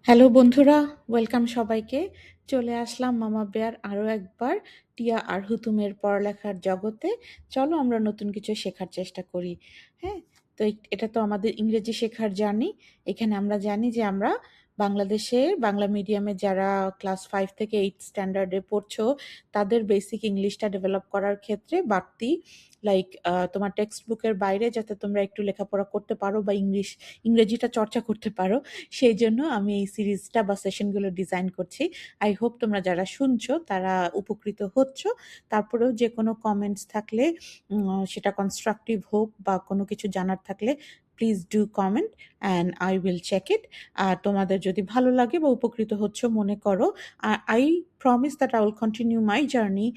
Hello বন্ধুরা, welcome সবাইকে। চলে আসলাম মামা বেয়ার আরও একবার টিয়া আর হুতুমের পড়ালেখার জগতে। চলো আমরা নতুন কিছু শেখার চেষ্টা করি। হ্যাঁ, তো এটা তো আমাদের ইংরেজি শেখার জার্নি। এখানে আমরা জানি যে আমরা বাংলাদেশের বাংলা মিডিয়ামে যারা ক্লাস 5 থেকে 8 স্ট্যান্ডার্ডে পড়ছো তাদের বেসিক ইংলিশটা ডেভেলপ করার ক্ষেত্রে বাড়তি লাইক তোমার টেক্সট বুকের বাইরে যাতে তোমরা একটু লেখাপড়া করতে পারো বা ইংরেজিটা চর্চা করতে পারো, সেই জন্য আমি এই সিরিজটা বা সেশনগুলো ডিজাইন করছি। আই হোপ তোমরা যারা শুনছো তারা উপকৃত হচ্ছ। তারপরেও যে কোনো কমেন্টস থাকলে সেটা কনস্ট্রাকটিভ হোক বা কোনো কিছু জানার থাকলে please do comment and I will check it. আর তোমাদের যদি ভালো লাগে বা উপকৃত হচ্ছ মনে করো, I promise that I will continue my journey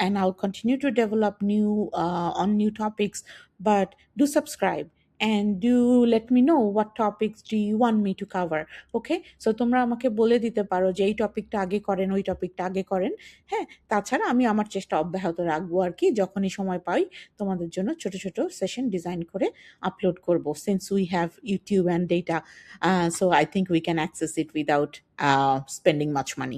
and I'll continue to develop on new topics. But do subscribe and do let me know what topics do you want me to cover. Okay, so তোমরা আমাকে বলে দিতে পারো যে এই টপিকটা আগে করেন, ওই টপিকটা আগে করেন। হ্যাঁ, তাছাড়া আমি আমার চেষ্টা অব্যাহত রাখবো আর কি, যখনই সময় পাই তোমাদের জন্য ছোট ছোট সেশন ডিজাইন করে আপলোড করব। Since we have YouTube and data, so I think we can access it without spending much money.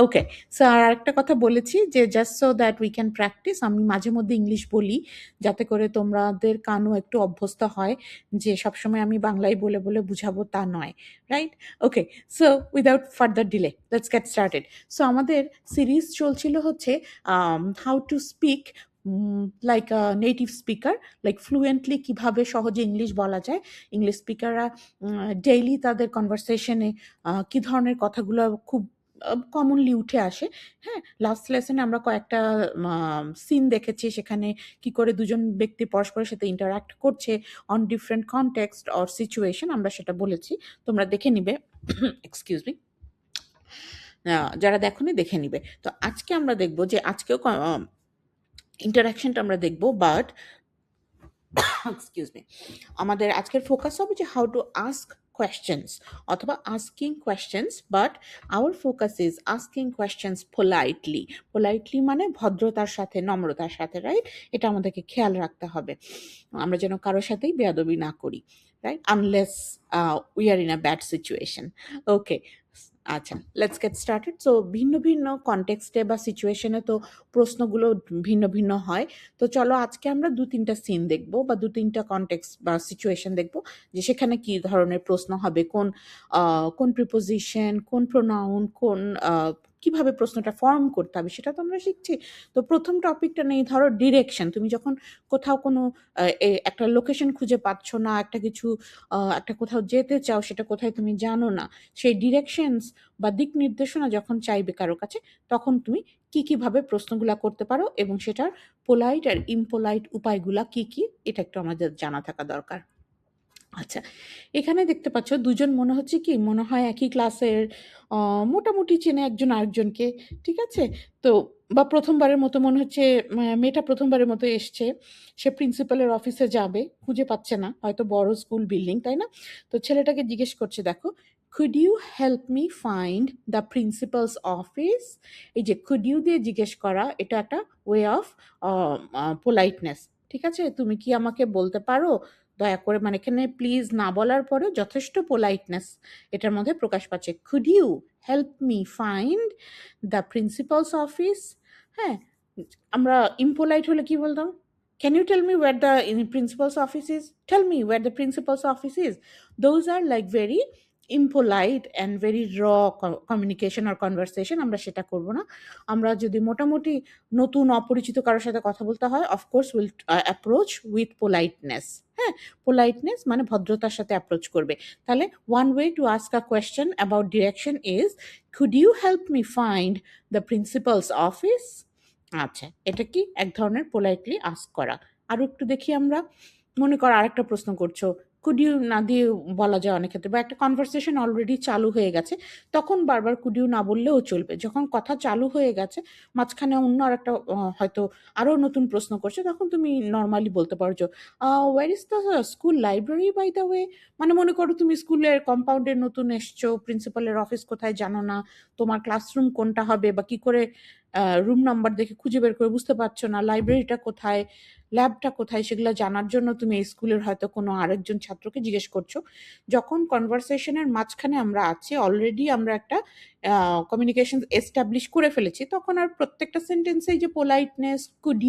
Okay, so আর একটা কথা বলেছি যে just so that we can practise, আমি মাঝে মধ্যে ইংলিশ বলি যাতে করে তোমাদের কানও একটু অভ্যস্ত হয় যে সবসময় আমি বাংলায় বলে বলে বুঝাবো তা নয়, right? Okay, so without further delay let's get started. So আমাদের সিরিজ চলছিল হচ্ছে how to speak like a native speaker, like fluently কিভাবে সহজে ইংলিশ বলা যায়। ইংলিশ স্পিকাররা ডেইলি তাদের কনভারসেশনে কি ধরনের কথাগুলো খুব কমনলি উঠে আসে। হ্যাঁ, লাস্ট লেসনে আমরা কয়েকটা সিন দেখেছি সেখানে কি করে দুজন ব্যক্তি পরস্পরের সাথে ইন্টারাক্ট করছে on different context or situation, আমরা সেটা বলেছি, তোমরা দেখে নিবে। এক্সকিউজ মি, যারা দেখোনি দেখে নিবে। তো আজকে আমরা দেখব যে আজকেও ইন্টারাকশনটা আমরা দেখব, বাট এক্সকিউজ মি, আমাদের আজকের ফোকাস হবে যে হাউ টু আস্ক questions অথবা asking questions, but our focus is asking questions politely মানে ভদ্রতার সাথে, নম্রতার সাথে, রাইট? এটা আমাদেরকে খেয়াল রাখতে হবে, আমরা যেন কারোর সাথেই বেয়াদবি না করি, right? Unless we are in a bad situation. Okay, আচ্ছা, লেটস গেট স্টার্টেড। সো ভিন্ন ভিন্ন কনটেক্সটে বা সিচুয়েশনে তো প্রশ্নগুলো ভিন্ন ভিন্ন হয়। তো চলো আজকে আমরা ২-৩টা সিন দেখব বা ২-৩টা কনটেক্সট বা সিচুয়েশন দেখব যে সেখানে কি ধরনের প্রশ্ন হবে, কোন প্রিপোজিশন, কোন প্রোনাউন, কিভাবে প্রশ্নটা ফর্ম করতে হবে সেটা তো আমরা শিখছি। তো প্রথম টপিকটা নেই, ধরো ডিরেকশন। তুমি যখন কোথাও কোনো একটা লোকেশন খুঁজে পাচ্ছ না, একটা কোথাও যেতে চাও, সেটা কোথায় তুমি জানো না, সেই ডিরেকশনস বা দিক নির্দেশনা যখন চাইবে কারো কাছে, তখন তুমি কিভাবে প্রশ্নগুলা করতে পারো এবং সেটার পোলাইট আর ইমপোলাইট উপায়গুলা কি এটা একটু আমাদের জানা থাকা দরকার। আচ্ছা, এখানে দেখতে পাচ্ছ দুজন মনে হচ্ছে কি, মনে হয় একই ক্লাসের, মোটামুটি চেনে একজন আরেকজনকে, ঠিক আছে? তো বা প্রথমবারের মতো মনে হচ্ছে, মেয়েটা প্রথমবারের মতো এসছে, সে প্রিন্সিপালের অফিসে যাবে, খুঁজে পাচ্ছে না, হয়তো বড় স্কুল বিল্ডিং, তাই না? তো ছেলেটাকে জিজ্ঞেস করছে, দেখো, could you help me find the principal's office? এই যে could you দিয়ে জিজ্ঞেস করা, এটা একটা ওয়ে অফ পোলাইটনেস, ঠিক আছে? তুমি কি আমাকে বলতে পারো দয়া করে, মানে এখানে প্লিজ না বলার পরেও যথেষ্ট পোলাইটনেস এটার মধ্যে প্রকাশ পাচ্ছে। Could you help me find the principal's office? হ্যাঁ, আমরা ইম্পোলাইট হলে কি বলতাম? Can you tell me where the principal's office is? Tell me where the principal's office is. Those are like very impolite and very raw communication or conversation, আমরা সেটা করব না। আমরা যদি মোটামুটি নতুন অপরিচিত কারোর সাথে কথা বলতে হয়, of course will approach with politeness. হ্যাঁ, পোলাইটনেস মানে ভদ্রতার সাথে অ্যাপ্রোচ করবে। তাহলে one way to ask a question about direction is, could you help me find the principal's office? আচ্ছা, এটা কি এক ধরনের পোলাইটলি আস্ক করা। আরও একটু দেখি আমরা। মনে করো আরেকটা প্রশ্ন করছো, কুড ইউ না দিয়ে বলা যায় অনেক ক্ষেত্রে, বা একটা কনভারসেশন অলরেডি চালু হয়ে গেছে, তখন বারবার কুড ইউ না বললেও চলবে। যখন কথা চালু হয়ে গেছে, মাঝখানে অন্য আরেকটা হয়তো আরও নতুন প্রশ্ন করছে, তখন তুমি নর্মালি বলতে পারো যে where is the school library by the way? মানে মনে করো তুমি স্কুলের কম্পাউন্ডে নতুন এসছো, প্রিন্সিপালের অফিস কোথায় জানো না, তোমার ক্লাসরুম কোনটা হবে বা কি করে রুম নাম্বার দেখে খুঁজে বের করে বুঝতে পারছো না, লাইব্রেরিটা কোথায়, ল্যাবটা কোথায় সেগুলো জানার জন্য তুমি এই স্কুলের হয়তো কোনো আরেকজন ছাত্রকে জিজ্ঞেস করছো। যখন কনভারসেশনের মাঝখানে আমরা আছি, অলরেডি আমরা একটা কমিউনিকেশন এস্টাবলিশ করে ফেলেছি, তখন আর প্রত্যেকটা সেন্টেন্সে যে পোলাইটনেস, কুড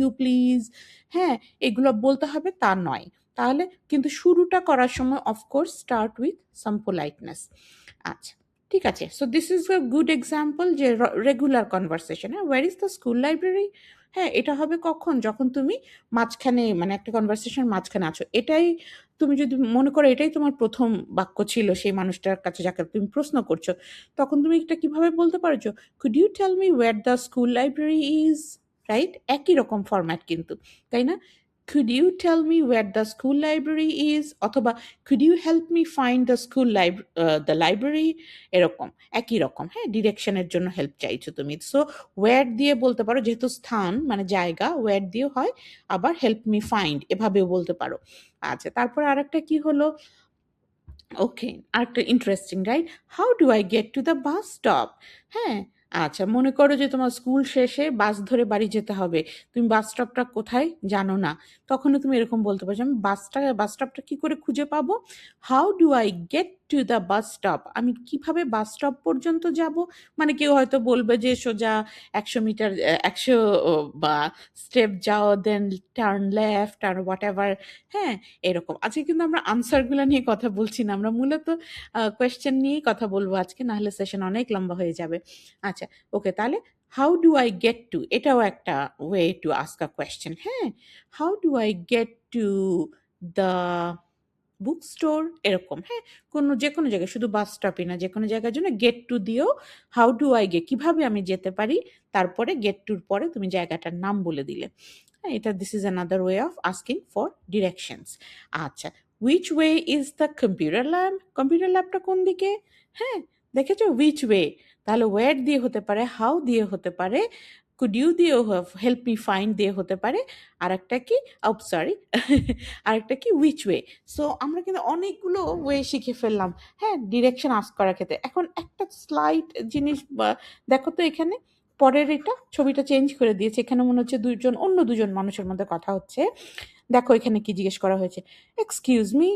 ইউ প্লিজ, হ্যাঁ, এগুলো বলতে হবে তা নয়। তাহলে কিন্তু শুরুটা করার সময় of course start with some politeness. আচ্ছা, ঠিক আছে। So this is a good example যে রেগুলার কনভারসেশন। হ্যাঁ, where is the school library? হ্যাঁ, এটা হবে কখন? যখন তুমি মাঝখানে মানে একটা কনভারসেশন মাঝখানে আছো। এটাই তুমি যদি মনে করো এটাই তোমার প্রথম বাক্য ছিল সেই মানুষটার কাছে যাকে তুমি প্রশ্ন করছো, তখন তুমি এটা কিভাবে বলতে পারছো? Could you tell me where the school library is? Right? একই রকম ফরম্যাট কিন্তু, তাই না? Could you tell me where the school library is? অথবা could you help me find the library? এরকম একই রকম, হ্যাঁ, ডিরেকশনের জন্য হেল্প চাইছো তুমি। সো ওয়্যার দিয়ে বলতে পারো, যেহেতু স্থান মানে জায়গা, ওয়্যার দিয়ে হয়। আবার হেল্প মি ফাইন্ড এভাবেও বলতে পারো। আচ্ছা, তারপরে আরেকটা কি হলো? ওকে, আরেকটা interesting, right? How do I get to the bus stop? হ্যাঁ, আচ্ছা, মনে করো যে তোমার স্কুল শেষে বাস ধরে বাড়ি যেতে হবে। তুমি বাস স্টপটা কোথায় জানো না। তখনও তুমি এরকম বলতে পারছো, আমি বাস স্টপটা কি করে খুঁজে পাবো? How do I get to the bus stop? আমি কিভাবে বাস স্টপ পর্যন্ত যাব? মানে কেউ হয়তো বলবে যে সোজা ১০০ মিটার, ১০০ বা স্টেপ যাও, দেন টার্ন লেফট আর হোয়াট এভার। হ্যাঁ, এরকম। আজকে কিন্তু আমরা আনসারগুলা নিয়ে কথা বলছি না। আমরা মূলত কোয়েশ্চেন নিয়েই কথা বলবো আজকে। না হলে সেশন অনেক লম্বা হয়ে যাবে। আচ্ছা, ওকে, তাহলে how do I get to? এটাও একটা way to ask a question. হ্যাঁ? How do I get to the book store? এরকম, হ্যাঁ? যেকোনো জায়গায়, শুধু বাস স্টপই না, যেকোনো জায়গার জন্য গেট টু দিয়েও হাউ ডু আই কিভাবে আমি যেতে পারি, তারপরে গেট টুর পরে তুমি জায়গাটার নাম বলে দিলে। হ্যাঁ, এটা this is another way of asking for directions. আচ্ছা, which way is the computer lab? Computer ল্যাবটা কোন দিকে? হ্যাঁ, দেখেছো? Which way. তাহলে ওয়্যার দিয়ে হতে পারে, হাউ দিয়ে হতে পারে, কুড ইউ দিয়েও হেল্প মি ফাইন্ড দিয়ে হতে পারে। আরেকটা কি? সরি, আরেকটা কি? Which way. সো আমরা কিন্তু অনেকগুলো ওয়ে শিখে ফেললাম, হ্যাঁ, ডিরেকশন আস্ক করার ক্ষেত্রে। এখন একটা স্লাইড জিনিস দেখো তো এখানে, পরের এটা ছবিটা চেঞ্জ করে দিয়েছে। এখানে মনে হচ্ছে অন্য দুজন মানুষের মধ্যে কথা হচ্ছে। দেখো এখানে কি জিজ্ঞেস করা হয়েছে? Excuse me,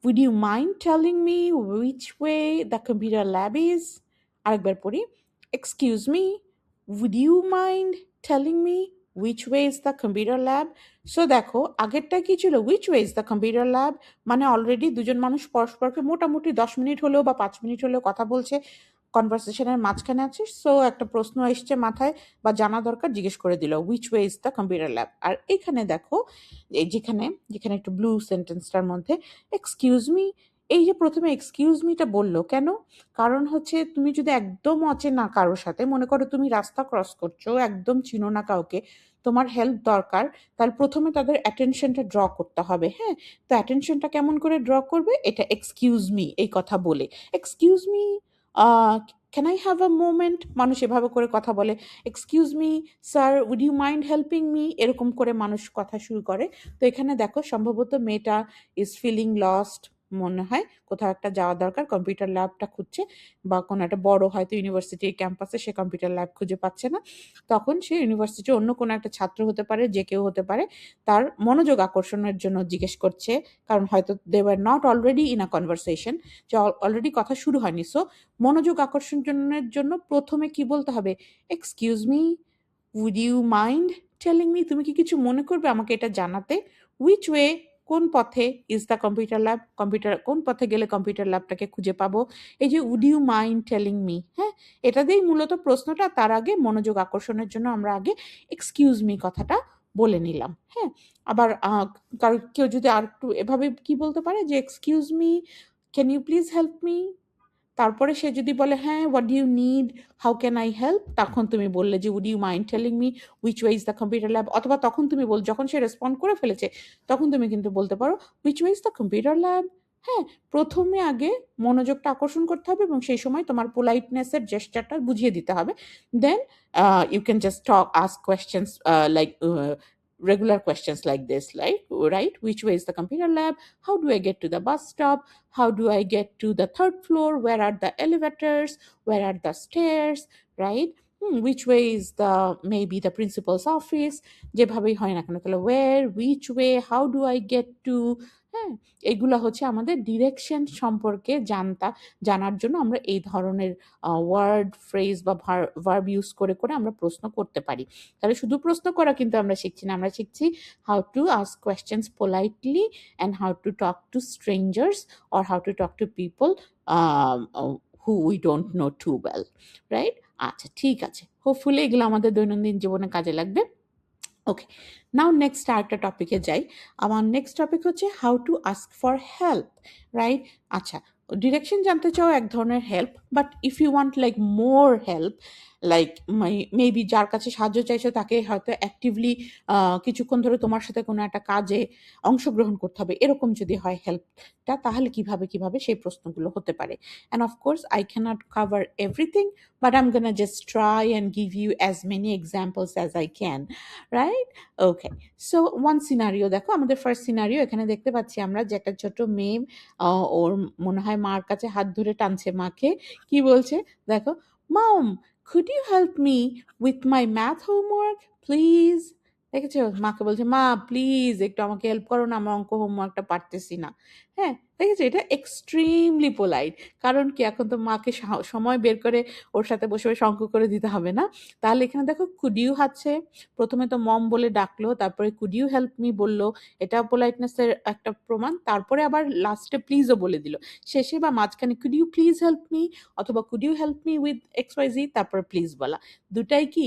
would you mind telling me which way the computer lab is? আরেকবার পড়ি। Excuse me, would you mind telling me which way is the computer lab? So দেখো আগেরটা কি ছিল? Which way is the computer lab, মানে already দুজন মানুষ পরস্পরকে মোটামুটি ১০ মিনিট হলেও বা ৫ মিনিট হলেও কথা বলছে, কনভারসেশনের মাঝখানে আছে। সো একটা প্রশ্ন এসছে মাথায় বা জানা দরকার, জিজ্ঞেস করে দিল which way is the computer lab. আর এখানে দেখো, এই যেখানে যেখানে একটু ব্লু সেন্টেন্সটার মধ্যে এক্সকিউজ মি, এই যে প্রথমে এক্সকিউজ মিটা বললো কেন? কারণ হচ্ছে তুমি যদি একদম অচেনা কারোর সাথে, মনে করো তুমি রাস্তা ক্রস করছো, একদম চিনো না কাউকে, তোমার হেল্প দরকার, তাহলে প্রথমে তাদের অ্যাটেনশনটা ড্র করতে হবে। হ্যাঁ, তো অ্যাটেনশনটা কেমন করে ড্র করবে? এটা এক্সকিউজ মি এই কথা বলে, excuse me, can I have a moment? মানুষ এভাবে করে কথা বলে। Excuse me sir, would you mind helping me? এরকম করে মানুষ কথা শুরু করে। তো এখানে দেখো সম্ভবত মেয়েটা ইজ ফিলিং লস্ট, মনে হয় কোথাও একটা যাওয়া দরকার, কম্পিউটার ল্যাবটা খুঁজছে, বা কোনো একটা বড় হয়তো ইউনিভার্সিটির ক্যাম্পাসে সে কম্পিউটার ল্যাব খুঁজে পাচ্ছে না। তখন সে ইউনিভার্সিটির অন্য কোনো একটা ছাত্র হতে পারে, যে কেউ হতে পারে, তার মনোযোগ আকর্ষণের জন্য জিজ্ঞেস করছে, কারণ হয়তো they were not already in a conversation, যে অলরেডি কথা শুরু হয়নি। সো মনোযোগ আকর্ষণের জন্য প্রথমে কি বলতে হবে? Excuse me, would you mind telling me? তুমি কি কিছু মনে করবে আমাকে এটা জানাতে? হুইচ ওয়ে, কোন পথে, is the computer lab, computer কোন পথে গেলে কম্পিউটার ল্যাবটাকে খুঁজে পাবো? এই যে would you mind telling me, হ্যাঁ, এটা দিয়েই মূলত প্রশ্নটা। তার আগে মনোযোগ আকর্ষণের জন্য আমরা আগে এক্সকিউজ মি কথাটা বলে নিলাম। হ্যাঁ, আবার কারো কেউ যদি আর একটু এভাবে কি বলতে পারে যে excuse me, can you please help me? তারপরে সে যদি বলে হ্যাঁ, what do you need, how can I help, তখন তুমি বললে যে would you mind telling me which way is the computer lab? অথবা তখন তুমি যখন সে রেসপন্ড করে ফেলেছে, তখন তুমি কিন্তু বলতে পারো which way is the computer lab. হ্যাঁ, প্রথমে আগে মনোযোগটা আকর্ষণ করতে হবে এবং সেই সময় তোমার পোলাইটনেসের জেস্টারটা বুঝিয়ে দিতে হবে। Then you can just ask questions like regular questions like this, right? Which way is the computer lab? How do I get to the bus stop? How do I get to the third floor? Where are the elevators? Where are the stairs? Right? which way is the maybe the principal's office, যেভাবেই হয় না কেন, তাহলে where, which way, how do I get to, হ্যাঁ, এগুলা হচ্ছে আমাদের direction সম্পর্কে জানার জন্য আমরা এই ধরনের ওয়ার্ড, ফ্রেজ বা ভার্ব ইউজ করে করে আমরা প্রশ্ন করতে পারি। তাহলে শুধু প্রশ্ন করা কিন্তু আমরা শিখছি না, আমরা শিখছি how to ask questions politely and how to talk to strangers or how to talk to people who we don't know too well, right? আচ্ছা, ঠিক আছে, হোপফুলি এগুলো আমাদের দৈনন্দিন জীবনে কাজে লাগবে। ওকে, নাও নেক্সট আরেকটা টপিকে যাই। আমার নেক্সট টপিক হচ্ছে how to ask for help, right? আচ্ছা, ডিরেকশন জানতে চাও এক ধরনের help, but if you want like more help, like maybe যার কাছে সাহায্য চাইছো তাকে হয়তো অ্যাক্টিভলি কিছুক্ষণ ধরে তোমার সাথে কোনো একটা কাজে অংশগ্রহণ করতে হবে, এরকম যদি হয় হেল্পটা, তাহলে কিভাবে সেই প্রশ্নগুলো হতে পারে। And of course I can't cover everything, but I'm gonna just try and give you as many examples as I can, right? Okay, so one scenario দেখো, আমাদের ফার্স্ট সিনারিও এখানে দেখতে পাচ্ছি আমরা যে একটা ছোট মেয়ে ওর মনে হয় মার কাছে হাত ধরে টানছে মাকে, কি বলছে দেখো, মম could you help me with my math homework please? দেখেছো, মাকে বলছে মা প্লিজ একটু আমাকে হেল্প করো না, আমার অঙ্ক হোমওয়ার্কটা পারতেছি না। হ্যাঁ, দেখেছো, এটা এক্সট্রিমলি পোলাইট। কারণ কি, এখন তো মাকে সময় বের করে ওর সাথে বসে বসে অঙ্ক করে দিতে হবে না। তাহলে এখানে দেখো কুড ইউ আছে, প্রথমে তো মম বলে ডাকলো, তারপরে কুড ইউ হেল্প মি বললো, এটা পোলাইটনেসের একটা প্রমাণ। তারপরে আবার লাস্টে প্লিজও বলে দিল, শেষে বা মাঝখানে could you please help me অথবা could you help me with X Y Z, তারপরে প্লিজ বলা, দুটাই কি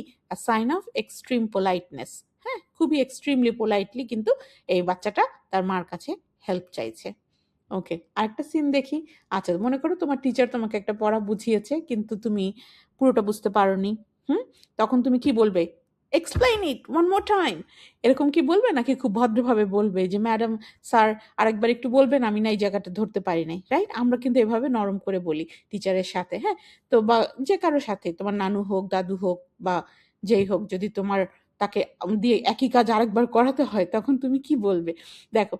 সাইন অফ এক্সট্রিম পোলাইটনেস। হ্যাঁ, খুবই এক্সট্রিমলি পোলাইটলি কিন্তু এই বাচ্চাটা তার মার কাছে হেল্প চাইছে। ওকে, আরেকটা সিন দেখি। আচ্ছা, মনে করো তোমার টিচার তোমাকে একটা পড়া বুঝিয়েছে কিন্তু তুমি পুরোটা বুঝতে পারোনি। তখন তুমি কি বলবে? এক্সপ্লেইন ইট ওয়ান মোর টাইম, এরকম কি বলবে, নাকি খুব ভদ্রভাবে বলবে যে ম্যাডাম স্যার আরেকবার একটু বলবেন, আমি না এই জায়গাটা ধরতে পারি নাই, রাইট? আমরা কিন্তু এভাবে নরম করে বলি টিচারের সাথে, হ্যাঁ। তো বা যে কারোর সাথে, তোমার নানু হোক, দাদু হোক, বা যেই হোক, যদি তোমার তাকে দিয়ে একই কাজ আরেকবার করাতে হয়, তখন তুমি কি বলবে? দেখো,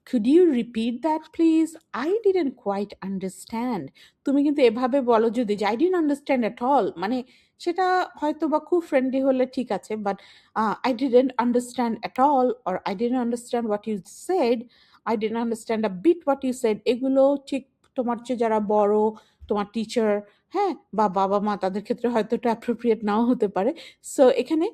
could you repeat that please? I didn't quite understand. তুমি কিন্তু এভাবে বলো যদি যে I didn't understand at all, মানে সেটা হয়তো বা খুব ফ্রেন্ডলি হলে ঠিক আছে, but I didn't understand at all or I didn't understand what you said, I didn't understand a bit what you said, এগুলো ঠিক তোমার চেয়ে যারা বড়, তোমার টিচার, হ্যাঁ, বা বাবা মা, তাদের ক্ষেত্রে হয়তো এটা অ্যাপ্রোপ্রিয়েট নাও হতে পারে। সো এখানে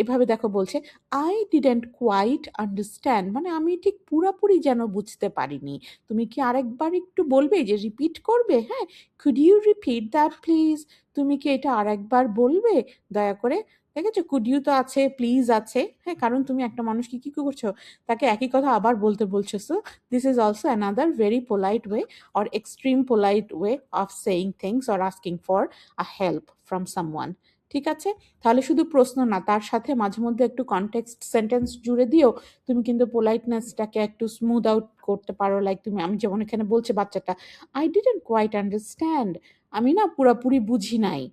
এভাবে দেখো বলছে আই ডিডেন্ট কোয়াইট আন্ডারস্ট্যান্ড, মানে আমি ঠিক পুরাপুরি যেন বুঝতে পারিনি। তুমি কি আরেকবার একটু বলবে, যে রিপিট করবে? হ্যাঁ, could you repeat that please? তুমি কি এটা আরেকবার বলবে দয়া করে? দেখেছো, কুড ইউ তো আছে, প্লিজ আছে, হ্যাঁ, কারণ তুমি একটা মানুষকে কি করছো, তাকে একই কথা আবার বলতে বলছো। So this is also another very polite way or extreme polite way of saying things or asking for a help from someone. ঠিক আছে, তাহলে শুধু প্রশ্ন না, তার সাথে মাঝে মধ্যে একটু কনটেক্সট সেন্টেন্স জুড়ে দিও, তুমি কিন্তু পোলাইটনেসটাকে একটু স্মুথ আউট করতে পারো। লাইক তুমি, আমি যেমন এখানে বলছে বাচ্চাটা, আই ডিডন্ট কোয়াইট আন্ডারস্ট্যান্ড, আমি না পুরাপুরি বুঝি নাই।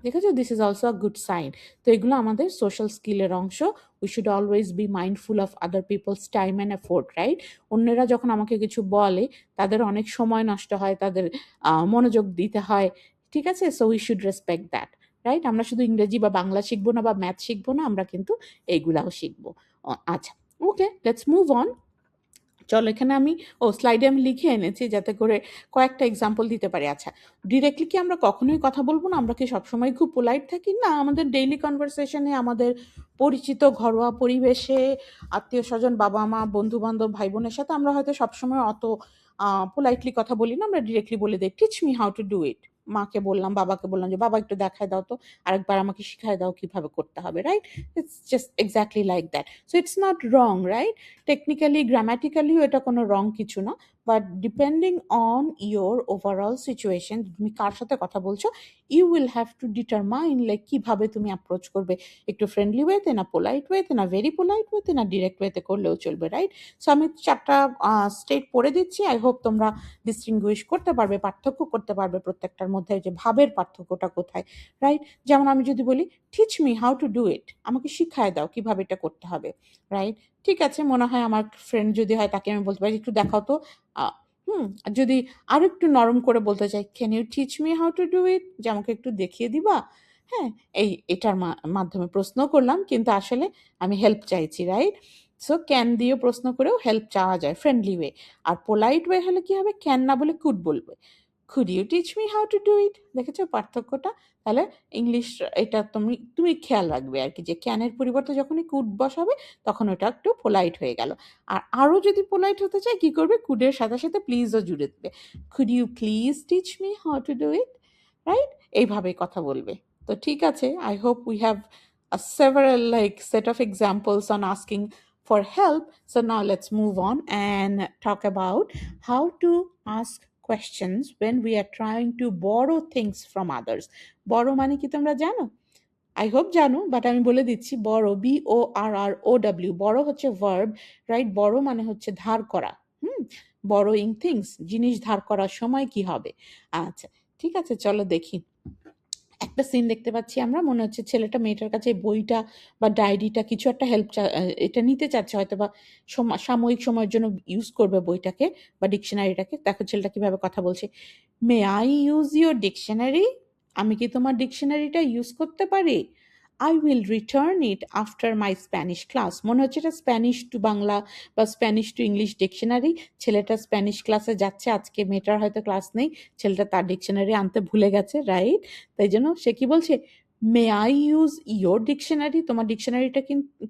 দেখেছো, this is also a good sign. তো এগুলো আমাদের সোশ্যাল স্কিলের অংশ। We should always be mindful of other people's time and effort, right? অন্যেরা যখন আমাকে কিছু বলে, তাদের অনেক সময় নষ্ট হয়, তাদের মনোযোগ দিতে হয়, ঠিক আছে? So we should respect that, right? আমরা শুধু ইংরেজি বা বাংলা শিখবো না, বা ম্যাথ শিখবো না, আমরা কিন্তু এইগুলাও শিখবো। আচ্ছা, ওকে, লেটস মুভ অন। চলো, এখানে আমি স্লাইডে আমি লিখে এনেছি যাতে করে কয়েকটা এক্সাম্পল দিতে পারি। আচ্ছা, ডিরেক্টলি কি আমরা কখনোই কথা বলবো না? আমরা কি সবসময় খুব পোলাইট থাকি? না, আমাদের ডেইলি কনভারসেশনে, আমাদের পরিচিত ঘরোয়া পরিবেশে, আত্মীয় স্বজন, বাবা মা, বন্ধু বান্ধব, ভাই বোনের সাথে আমরা হয়তো সবসময় অত পোলাইটলি কথা বলি না। আমরা ডিরেক্টলি বলে দিই teach me how to do ইট। মাকে বললাম, বাবাকে বললাম যে বাবা একটু দেখায় দাও তো, আরেকবার আমাকে শিখায় দাও কিভাবে করতে হবে, right? It's just exactly like that. So it's not wrong, right? Technically, গ্রামাটিক্যালিও এটা কোনো রং কিছু না, but depending on your overall situation, তুমি কার সাথে কথা বলছো, you will have to determine like কিভাবে তুমি অ্যাপ্রোচ করবে। একটু ফ্রেন্ডলি ওয়েতে, না পোলাইট ওয়েতে, না ভেরি পোলাইট ওয়েতে, না ডিরেক্ট ওয়েতে করলেও চলবে, রাইট? সো আমি 4টা স্টেট পড়ে দিচ্ছি। আই হোপ তোমরা ডিস্টিংগুইশ করতে পারবে, পার্থক্য করতে পারবে প্রত্যেকটার মধ্যে, যে ভাবের পার্থক্যটা কোথায়, রাইট? যেমন আমি যদি বলি teach me how to do ইট, আমাকে শিখায় দাও কিভাবে এটা করতে হবে, রাইট? ঠিক আছে, মনে হয় আমার ফ্রেন্ড যদি হয়, তাকে আমি বলতে পারি একটু দেখাও তো। আ আর যদি আরেকটু নরম করে বলতে চাই, can you teach me how to do it, যে আমাকে একটু দেখিয়ে দিবা? হ্যাঁ, এটার মাধ্যমে প্রশ্ন করলাম, কিন্তু আসলে আমি হেল্প চাইছি, রাইট? সো ক্যান দিয়ে প্রশ্ন করেও হেল্প চাওয়া যায় ফ্রেন্ডলি ওয়ে। আর পোলাইট ওয়ে হলে কি হবে, ক্যান না বলে কুড বলবে। Could you teach me how to do it? দেখেছো পার্থক্যটা? তাহলে ইংলিশ, এটা তুমি তুমি খেয়াল রাখবে আর কি, যে ক্যানের পরিবর্তে যখনই কুড বসাবে তখন ওটা একটু পোলাইট হয়ে গেল। আর আরও যদি পোলাইট হতে চায় কি করবে, কুডের সাথে সাথে প্লিজও জুড়ে দেবে। Could you please teach me how to do it, right? এইভাবে কথা বলবে। তো ঠিক আছে, I hope we have a several like set of examples on asking for help. So now let's move on and talk about how to ask questions when we are trying to borrow things from others. borrow মানে কি তোমরা জানো? I hope জানো, but আমি বলে দিচ্ছি। borrow, BORROW, borrow হচ্ছে verb, right? borrow মানে হচ্ছে ধার করা। borrowing things, জিনিস ধার করার সময় কি হবে? আচ্ছা, ঠিক আছে, চলো দেখি। একটা সিন দেখতে পাচ্ছি আমরা, মনে হচ্ছে ছেলেটা মেয়েটার কাছে বইটা বা ডায়েরিটা, কিছু একটা হেল্প এটা নিতে চাচ্ছে, হয়তো বা সাময়িক সময়ের জন্য ইউজ করবে বইটাকে বা ডিকশনারিটাকে। দেখো ছেলেটা কিভাবে কথা বলছে, may I use your dictionary? আমি কি তোমার ডিকশনারিটা ইউজ করতে পারি? I will return it after my Spanish class. মনে হচ্ছে এটা স্প্যানিশ টু বাংলা বা স্প্যানিশ টু ইংলিশ ডিকশনারি। ছেলেটা স্প্যানিশ ক্লাসে যাচ্ছে, আজকে মেয়েটার হয়তো ক্লাস নেই, ছেলেটা তার ডিকশনারি আনতে ভুলে গেছে, রাইট? তাই জন্য সে কি বলছে, may I use your dictionary? তোমার ডিকশনারিটা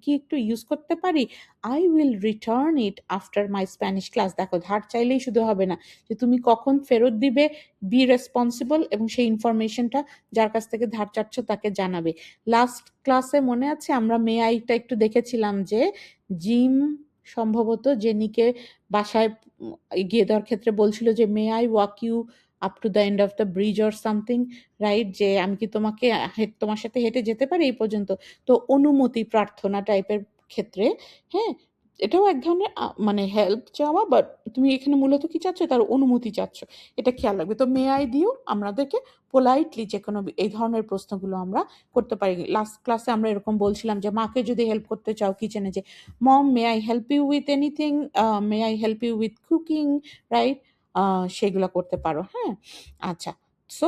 কি একটু ইউজ করতে পারি? I will return it after my Spanish class. দেখো, ধার চাইলেই শুধু হবে না, যে তুমি কখন ফেরত দিবে, বি রেসপন্সিবল, এবং সেই ইনফরমেশনটা যার কাছ থেকে ধার চাচ্ছ তাকে জানাবে। লাস্ট ক্লাসে মনে আছে আমরা মে আইটা একটু দেখেছিলাম, যে জিম সম্ভবত জেনিকে বাসায় গিয়ে দেওয়ার ক্ষেত্রে বলছিল যে may I walk you up to the end of the bridge or something, right? যে আমি কি তোমাকে তোমার সাথে হেঁটে যেতে পারি এই পর্যন্ত? তো অনুমতি প্রার্থনা টাইপের ক্ষেত্রে, হ্যাঁ, এটাও এক ধরনের মানে হেল্প চাওয়া, বাট তুমি এখানে মূলত কি চাচ্ছ, তার অনুমতি চাচ্ছ, এটা খেয়াল রাখবে। তো মে আই দিয়েও আমাদেরকে পোলাইটলি যে কোনো এই ধরনের প্রশ্নগুলো আমরা করতে পারি। লাস্ট ক্লাসে আমরা এরকম বলছিলাম যে মাকে যদি হেল্প করতে চাও কিচেনে, যে mom may I help you with anything, may I help you with cooking, right? সেগুলো করতে পারো, হ্যাঁ। আচ্ছা, so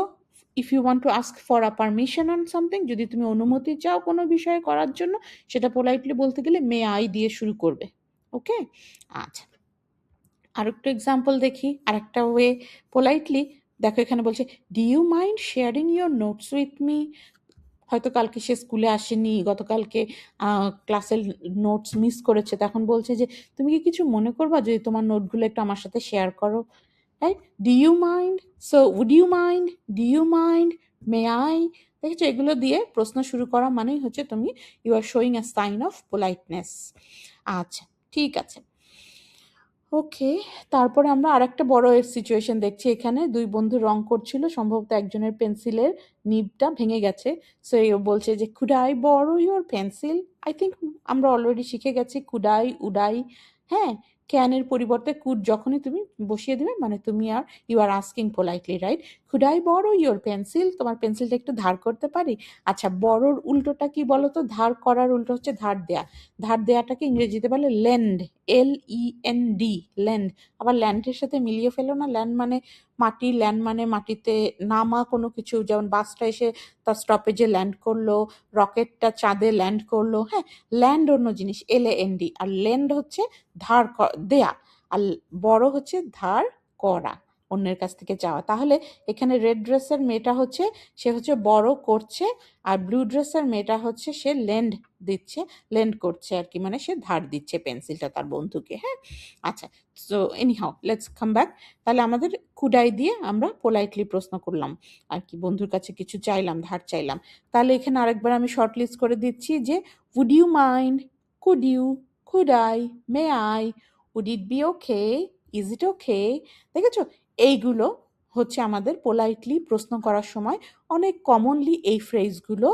if you want to ask for a permission on something, যদি তুমি অনুমতি চাও কোনো বিষয়ে করার জন্য, সেটা পোলাইটলি বলতে গেলে মে আই দিয়ে শুরু করবে। ওকে, আচ্ছা, আরেকটু এক্সাম্পল দেখি, আরেকটা ওয়ে পোলাইটলি। দেখো এখানে বলছে, do you mind sharing your notes with me? হয়তো কালকে সে স্কুলে আসেনি, গতকালকে ক্লাসের নোটস মিস করেছে, তখন বলছে যে তুমি কি কিছু মনে করবা যদি তোমার নোটগুলো একটু আমার সাথে শেয়ার করো, right? Do you mind, so would you mind, do you mind, may I. দেখেছো, এগুলো দিয়ে প্রশ্ন শুরু করা মানেই হচ্ছে তুমি you are showing a sign of politeness. আচ্ছা, ঠিক আছে, ওকে। তারপরে আমরা আরেকটা বড় সিচুয়েশন দেখছি। এখানে দুই বন্ধু রং করছিল, সম্ভবত একজনের পেন্সিলের নিবটা ভেঙে গেছে। সো ও বলছে যে could I borrow your pencil? I think আমরা অলরেডি শিখে গেছি কুডাই, উডাই, হ্যাঁ। ক্যানের পরিবর্তে কুড যখনই তুমি বসিয়ে দেবে, মানে তুমি আর you are asking politely, right? Could I borrow your pencil? তোমার পেন্সিলটা একটু ধার করতে পারি? আচ্ছা, বড়োর উল্টোটা কি বলো তো? ধার করার উল্টো হচ্ছে ধার দেয়া। ধার দেয়াটাকে ইংরেজিতে বলে লেন্ড, LEND, ল্যান্ড। আবার ল্যান্ডের সাথে মিলিয়ে ফেলো না, ল্যান্ড মানে মাটি, ল্যান্ড মানে মাটিতে নামা কোনো কিছু, যেমন বাসটা এসে তার স্টপেজে ল্যান্ড করলো, রকেটটা চাঁদে ল্যান্ড করলো, হ্যাঁ। ল্যান্ড অন্য জিনিস, LAND। আর লেন্ড হচ্ছে ধার দেয়া, আর বড় হচ্ছে ধার করা, অন্যের কাছ থেকে চাওয়া। তাহলে এখানে রেড ড্রেসের মেয়েটা হচ্ছে, সে হচ্ছে বড় করছে, আর ব্লু ড্রেসের মেয়েটা হচ্ছে সে লেন্ড দিচ্ছে, লেন্ড করছে আর কি, মানে সে ধার দিচ্ছে পেন্সিলটা তার বন্ধুকে, হ্যাঁ। আচ্ছা, so anyhow let's come back. তাহলে আমাদের কুডাই দিয়ে আমরা পোলাইটলি প্রশ্ন করলাম আর কি, বন্ধুর কাছে কিছু চাইলাম, ধার চাইলাম। তাহলে এখানে আরেকবার আমি শর্ট লিস্ট করে দিচ্ছি, যে would you mind, could you, could I, may I, would it be okay, is it okay? দেখেছো, এইগুলো হচ্ছে আমাদের পোলাইটলি প্রশ্ন করার সময় অনেক কমনলি এই ফ্রেজগুলো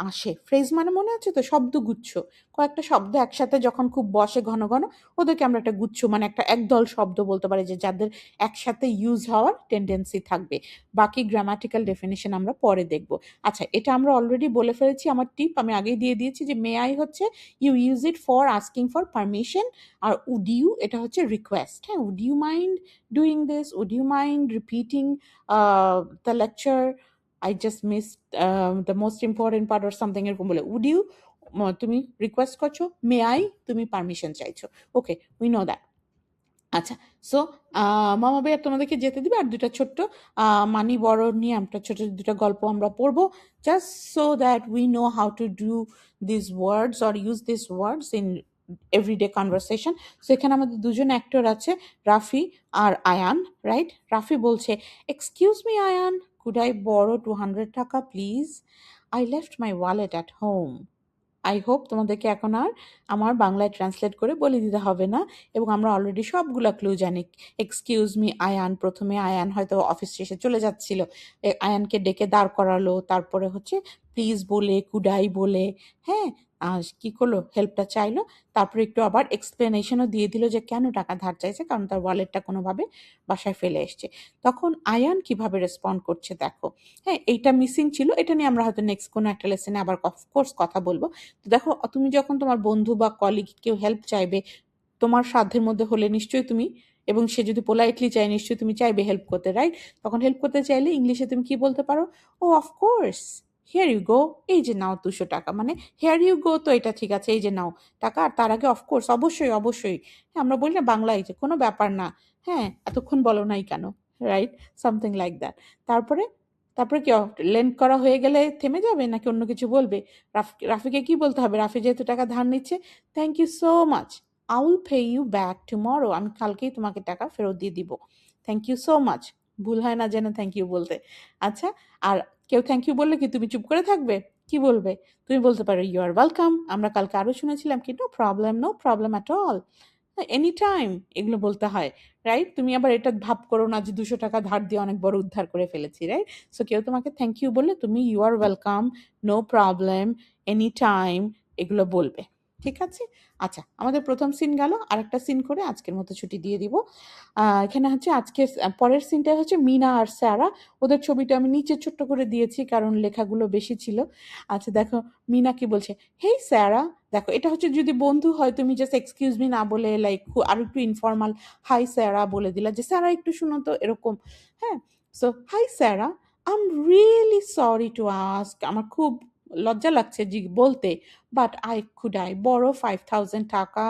আসে। ফ্রেজ মানে মনে আছে তো, শব্দগুচ্ছ। কয়েকটা শব্দ একসাথে যখন খুব বসে ঘন ঘন, ওদেরকে আমরা একটা গুচ্ছ, মানে একটা একদল শব্দ বলতে পারি, যে যাদের একসাথে ইউজ হওয়ার টেন্ডেন্সি থাকবে। বাকি গ্রামাটিক্যাল ডেফিনেশন আমরা পরে দেখব। আচ্ছা, এটা আমরা অলরেডি বলে ফেলেছি, আমার টিপ আমি আগেই দিয়ে দিয়েছি, যে মে আই হচ্ছে you use it for asking for permission, আর উড ইউ এটা হচ্ছে রিকোয়েস্ট, হ্যাঁ। Would you mind doing this, would you mind repeating the lecture, I just miss the most important part or something এরকম বলে। Would you, তুমি request করছো, may I, তুমি permission চাইছো। ওকে, উই নো দ্যাট। আচ্ছা, সো মামা ভাইয়া তোমাদেরকে যেতে দিবে, আর দুটা ছোট্ট মানি বড় নিয়ে আমরা ছোট দুটা গল্প আমরা পড়বো, just so that we know how to do this words or use this words in everyday conversation. So এখানে আমাদের দুজন অ্যাক্টর আছে, রাফি আর আয়ান, রাইট? রাফি বলছে, excuse me Ayaan, could I borrow 200 টাকা please? I left my wallet at home. I hope তোমাদেরকে এখন আর আমার বাংলায় ট্রান্সলেট করে বলে দিতে হবে না, এবং আমরা অলরেডি সবগুলা ক্লু জানি। এক্সকিউজ মি আয়ান, প্রথমে আয়ান হয়তো অফিস শেষে চলে যাচ্ছিল, আয়ানকে ডেকে দাঁড় করালো, তারপরে হচ্ছে প্লিজ বলে, কুডাই বলে, হ্যাঁ, কি করলো, হেল্পটা চাইলো, তারপরে একটু আবার এক্সপ্লেনেশনও দিয়ে দিল যে কেন টাকা ধার চাইছে, কারণ তার ওয়ালেটটা কোনোভাবে বাসায় ফেলে এসছে। তখন আয়ান কিভাবে রেসপন্ড করছে দেখো। হ্যাঁ, এইটা মিসিং ছিল, এটা নিয়ে আমরা হয়তো নেক্সট কোনো একটা লেসনে আবার অফকোর্স কথা বলবো। তো দেখো, তুমি যখন তোমার বন্ধু বা কলিগ কেউ হেল্প চাইবে, তোমার সাধ্যের মধ্যে হলে নিশ্চয়ই তুমি, এবং সে যদি পোলাইটলি চায় নিশ্চয়ই তুমি চাইবে হেল্প করতে, রাইট? তখন হেল্প করতে চাইলে ইংলিশে তুমি কি বলতে পারো? ও অফকোর্স, হিয়ার ইউ গো, এই যে নাও 200 টাকা। মানে হিয়ার ইউ গো তো এটা ঠিক আছে, এই যে নাও টাকা, আর তার আগে অফকোর্স, অবশ্যই অবশ্যই, হ্যাঁ, আমরা বলি না বাংলায় যে কোনো ব্যাপার না, হ্যাঁ, এতক্ষণ বলো নাই কেন, রাইট? Something like that. তারপরে তারপরে কি, লেন্ড করা হয়ে গেলে থেমে যাবে নাকি অন্য কিছু বলবে? রাফিকে কি বলতে হবে? রাফি যেহেতু টাকা ধার নিচ্ছে, thank you so much, I will pay you back tomorrow, আমি কালকেই তোমাকে টাকা ফেরত দিয়ে দিব। থ্যাংক ইউ সো মাচ, ভুল হয় না যেন থ্যাংক ইউ বলতে। আচ্ছা, আর কেউ থ্যাংক ইউ বললে কি তুমি চুপ করে থাকবে? কি বলবে? তুমি বলতে পারো ইউ আর ওয়েলকাম, আমরা কালকে আরও শুনেছিলাম কি, no problem, no problem at all, any time, এগুলো বলতে হয়, রাইট? তুমি আবার এটা ভাব করো না যে 200 টাকা ধার দিয়ে অনেক বড় উদ্ধার করে ফেলেছি, রাইট? সো কেউ তোমাকে থ্যাংক ইউ বললে তুমি you are welcome, no problem, any time, এগুলো বলবে। ঠিক আছে? আচ্ছা, আমাদের প্রথম সিন গেল, আরেকটা সিন করে আজকের মতো ছুটি দিয়ে দিব। এখানে হচ্ছে আজকের পরের সিনটা হচ্ছে মিনা আর স্যারা, ওদের ছবিটা আমি নিচে ছোট্ট করে দিয়েছি কারণ লেখাগুলো বেশি ছিল। আচ্ছা দেখো, মিনা কি বলছে, হেই স্যারা, দেখো এটা হচ্ছে যদি বন্ধু হয় তুমি জাস্ট এক্সকিউজ মি না বলে লাইক আর একটু ইনফর্মাল হাই স্যারা বলে দিলা, যে স্যারা একটু শুনো তো, এরকম। হ্যাঁ, so hi Sara, I am really sorry to ask, আমার খুব লজ্জা লাগছে জি বলতে, বাট কুড আই বড় 5,000 টাকা?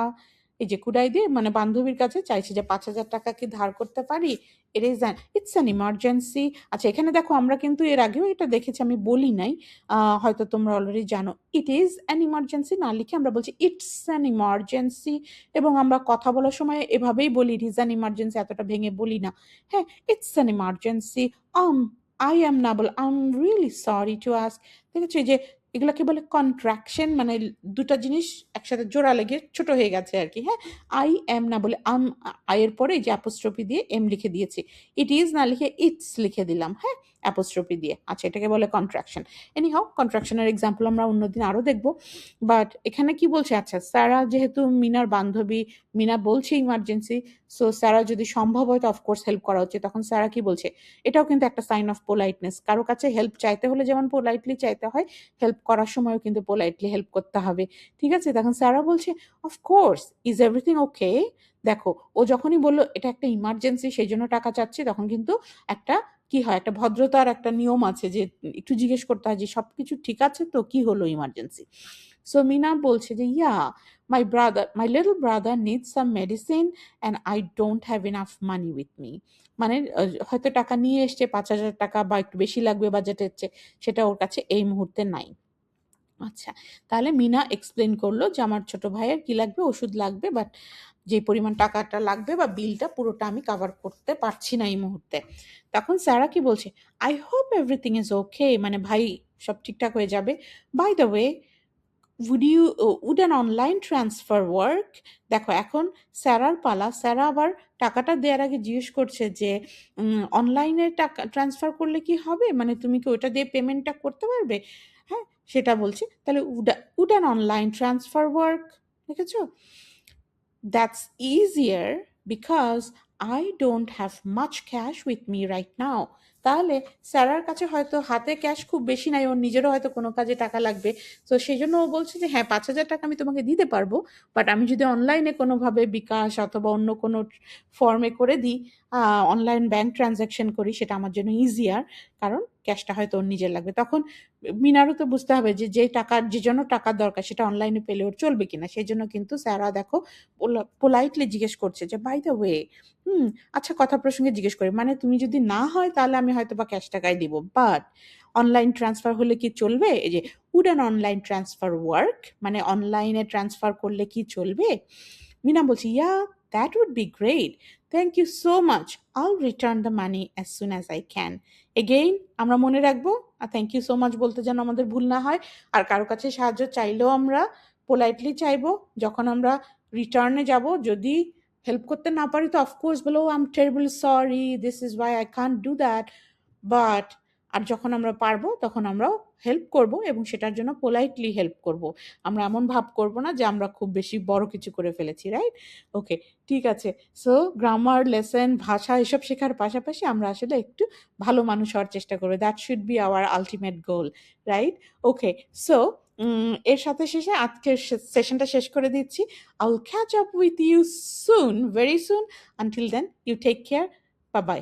এই যে কুডাই দিয়ে মানে বান্ধবীর কাছে চাইছে যে 5,000 টাকা কি ধার করতে পারি? It's an emergency. আচ্ছা, এখানে দেখো আমরা কিন্তু এর আগেও এটা দেখেছি, আমি বলি নাই, হয়তো তোমরা অলরেডি জানো। ইট ইজ অ্যান ইমার্জেন্সি না লিখে আমরা বলছি ইটস অ্যান ইমার্জেন্সি, এবং আমরা কথা বলার সময় এভাবেই বলি, ইট ইজ অ্যান ইমার্জেন্সি, এতটা ভেঙে বলি না। হ্যাঁ, it's an emergency, um I am না বল, I am really sorry to ask. ঠিক আছে, যে এগুলাকে বলে কন্ট্রাকশন, মানে দুটা জিনিস একসাথে জোড়া লেগে ছোট হয়ে গেছে আর কি। হ্যাঁ, আই এম না বলে আয়ের পরে যে অ্যাপোস্ট্রফি দিয়ে এম লিখে দিয়েছি, ইট ইজ না লিখে ইটস লিখে দিলাম, হ্যাঁ, অ্যাপোস্ট্রফি দিয়ে। আচ্ছা, এটাকে বলে কন্ট্রাকশন। এনিহাও, কন্ট্রাকশনের এক্সাম্পল আমরা অন্যদিন আরও দেখব। বাট এখানে কি বলছে, আচ্ছা স্যারা যেহেতু মিনার বান্ধবী, মিনা বলছে ইমার্জেন্সি, সো স্যারা যদি সম্ভব হয় তো অফকোর্স হেল্প করা হচ্ছে। তখন স্যারা কি বলছে, এটাও কিন্তু একটা সাইন অফ পোলাইটনেস, কারো কাছে হেল্প চাইতে হলে যেমন পোলাইটলি চাইতে হয়, হেল্প করার সময়ও কিন্তু পোলাইটলি হেল্প করতে হবে। ঠিক আছে, তখন স্যারা বলছে অফকোর্স, ইজ এভরিথিং ওকে? দেখো, ও যখনই বললো এটা একটা ইমার্জেন্সি সেই জন্য টাকা চাচ্ছি, তখন কিন্তু একটা কি হয়, একটা ভদ্রতার একটা নিয়ম আছে যে একটু জিজ্ঞেস করতে হয় যে সব কিছু ঠিক আছে তো, কি হলো ইমার্জেন্সি? সো মিনা বলছে যে yeah, my little brother needs some medicine and I don't have enough money with me. মানে হয়তো টাকা নিয়ে এসছে 5,000 টাকা বা একটু বেশি লাগবে বাজেটের চেয়ে, সেটা ওর কাছে এই মুহূর্তে নাই। আচ্ছা, তাহলে মিনা এক্সপ্লেন করলো যে আমার ছোট ভাইয়ের কি লাগবে, ওষুধ লাগবে, বাট যে পরিমাণ টাকাটা লাগবে বা বিলটা পুরোটা আমি কাভার করতে পারছি না এই মুহূর্তে। তখন স্যারা কি বলছে, I hope everything is okay, মানে ভাই সব ঠিকঠাক হয়ে যাবে। By the way, would an online transfer work? দেখো এখন স্যারার পালা, স্যারা আবার টাকাটা দেওয়ার আগে জিজ্ঞেস করছে যে অনলাইনে টাকা ট্রান্সফার করলে কি হবে, মানে তুমি কি ওটা দিয়ে পেমেন্টটা করতে পারবে? হ্যাঁ, সেটা বলছে। তাহলে would an online transfer work, দেখেছো? That's easier because I don't have much cash with me right now. তাহলে স্যারার কাছে হয়তো হাতে ক্যাশ খুব বেশি নাই, ওর নিজেরও হয়তো কোনো কাজে টাকা লাগবে, তো সেই জন্য ও বলছে যে হ্যাঁ 5,000 টাকা আমি তোমাকে দিতে পারবো, বাট আমি যদি অনলাইনে কোনোভাবে বিকাশ অথবা অন্য কোনো ফর্মে করে দিই, অনলাইন ব্যাংক ট্রানজ্যাকশন করি, সেটা আমার জন্য ইজিয়ার, কারণ ক্যাশটা হয়তো ওর নিজের লাগবে। তখন মিনারও তো বুঝতে হবে যে যে জন্য টাকার দরকার সেটা অনলাইনে পেলে ওর চলবে কিনা। সেই জন্য কিন্তু স্যারা দেখো পোলাইটলি জিজ্ঞেস করছে যে বাই দ্য ওয়ে, আচ্ছা কথা প্রসঙ্গে জিজ্ঞেস করি, মানে তুমি যদি না হয় তাহলে আমি হয়তো বা ক্যাশ টাকায় দিব, বাট অনলাইন ট্রান্সফার হলে কি চলবে? এই যে would an online transfer work, মানে অনলাইনে ট্রান্সফার করলে কি চলবে? মিনা বলছে, yeah, that would be great, thank you so much, I'll return the money as soon as I can. Again আমরা মনে রাখবো, আর থ্যাংক ইউ সো মাচ বলতে যেন আমাদের ভুল না হয়। আর কারো কাছে সাহায্য চাইলেও আমরা পোলাইটলি চাইবো। যখন আমরা রিটার্নে যাব, যদি হেল্প করতে না পারি তো অফকোর্স বলো, I am terribly sorry, this is why I can't do that, but আর যখন আমরা পারবো তখন আমরাও হেল্প করব, এবং সেটার জন্য পোলাইটলি হেল্প করব। আমরা এমন ভাব করব না যে আমরা খুব বেশি বড় কিছু করে ফেলেছি, রাইট? ওকে, ঠিক আছে। সো গ্রামার লেসন, ভাষা এসব শেখার পাশাপাশি আমরা আসলে একটু ভালো মানুষ হওয়ার চেষ্টা করবো। That should be our ultimate goal, right? Okay, so এর সাথে শেষে আজকের সেশনটা শেষ করে দিচ্ছি। I will catch up with you soon, very soon. Until then, you take care, bye by.